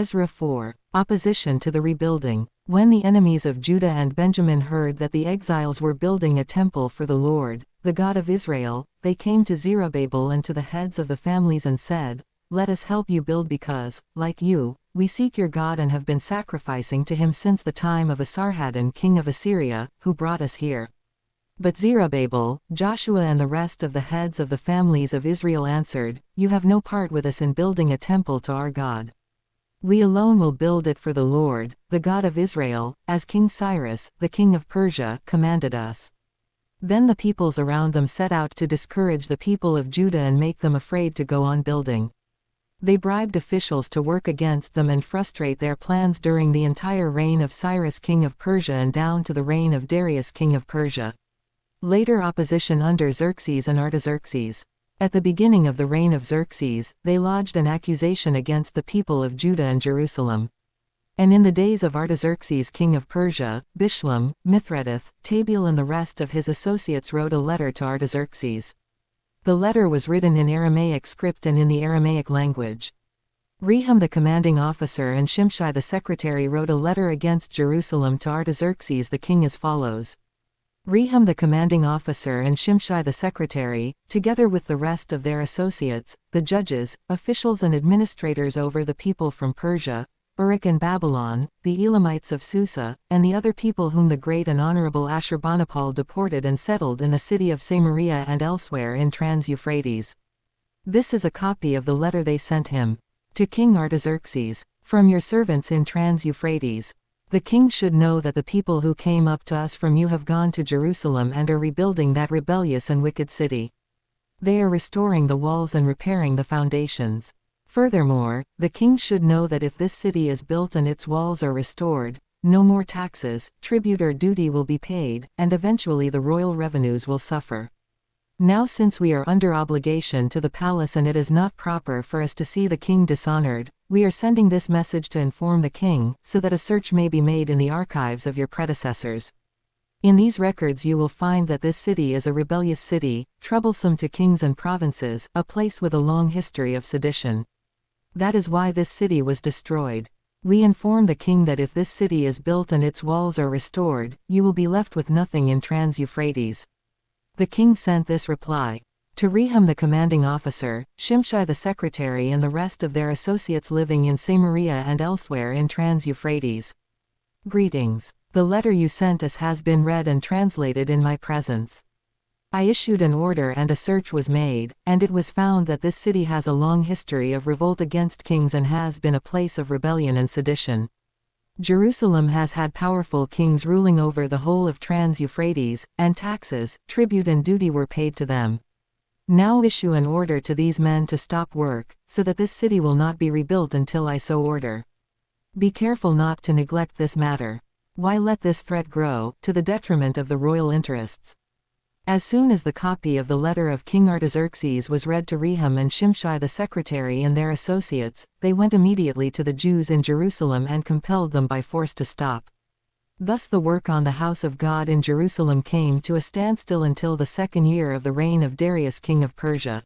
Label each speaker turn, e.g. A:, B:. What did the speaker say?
A: Ezra 4. Opposition to the rebuilding. When the enemies of Judah and Benjamin heard that the exiles were building a temple for the Lord, the God of Israel, they came to Zerubbabel and to the heads of the families and said, "Let us help you build because, like you, we seek your God and have been sacrificing to him since the time of Esarhaddon king of Assyria, who brought us here." But Zerubbabel, Joshua and the rest of the heads of the families of Israel answered, "You have no part with us in building a temple to our God. We alone will build it for the Lord, the God of Israel, as King Cyrus, the king of Persia, commanded us." Then the peoples around them set out to discourage the people of Judah and make them afraid to go on building. They bribed officials to work against them and frustrate their plans during the entire reign of Cyrus king of Persia and down to the reign of Darius king of Persia. Later opposition under Xerxes and Artaxerxes. At the beginning of the reign of Xerxes, they lodged an accusation against the people of Judah and Jerusalem. And in the days of Artaxerxes king of Persia, Bishlam, Mithredath, Tabeel and the rest of his associates wrote a letter to Artaxerxes. The letter was written in Aramaic script and in the Aramaic language. Rehum the commanding officer and Shimshai the secretary wrote a letter against Jerusalem to Artaxerxes the king as follows. Rehum the commanding officer and Shimshai the secretary, together with the rest of their associates, the judges, officials and administrators over the people from Persia, Uruk and Babylon, the Elamites of Susa, and the other people whom the great and honorable Ashurbanipal deported and settled in the city of Samaria and elsewhere in Trans-Euphrates. This is a copy of the letter they sent him. To King Artaxerxes, from your servants in Trans-Euphrates. The king should know that the people who came up to us from you have gone to Jerusalem and are rebuilding that rebellious and wicked city. They are restoring the walls and repairing the foundations. Furthermore, the king should know that if this city is built and its walls are restored, no more taxes, tribute or duty will be paid, and eventually the royal revenues will suffer. Now since we are under obligation to the palace and it is not proper for us to see the king dishonored, we are sending this message to inform the king, so that a search may be made in the archives of your predecessors. In these records you will find that this city is a rebellious city, troublesome to kings and provinces, a place with a long history of sedition. That is why this city was destroyed. We inform the king that if this city is built and its walls are restored, you will be left with nothing in Trans-Euphrates. The king sent this reply. To Rehum the commanding officer, Shimshai the secretary and the rest of their associates living in Samaria and elsewhere in Trans-Euphrates. Greetings. The letter you sent us has been read and translated in my presence. I issued an order and a search was made, and it was found that this city has a long history of revolt against kings and has been a place of rebellion and sedition. Jerusalem has had powerful kings ruling over the whole of Trans-Euphrates, and taxes, tribute and duty were paid to them. Now issue an order to these men to stop work, so that this city will not be rebuilt until I so order. Be careful not to neglect this matter. Why let this threat grow, to the detriment of the royal interests? As soon as the copy of the letter of King Artaxerxes was read to Rehum and Shimshai the secretary and their associates, they went immediately to the Jews in Jerusalem and compelled them by force to stop. Thus the work on the house of God in Jerusalem came to a standstill until the 2nd year of the reign of Darius king of Persia.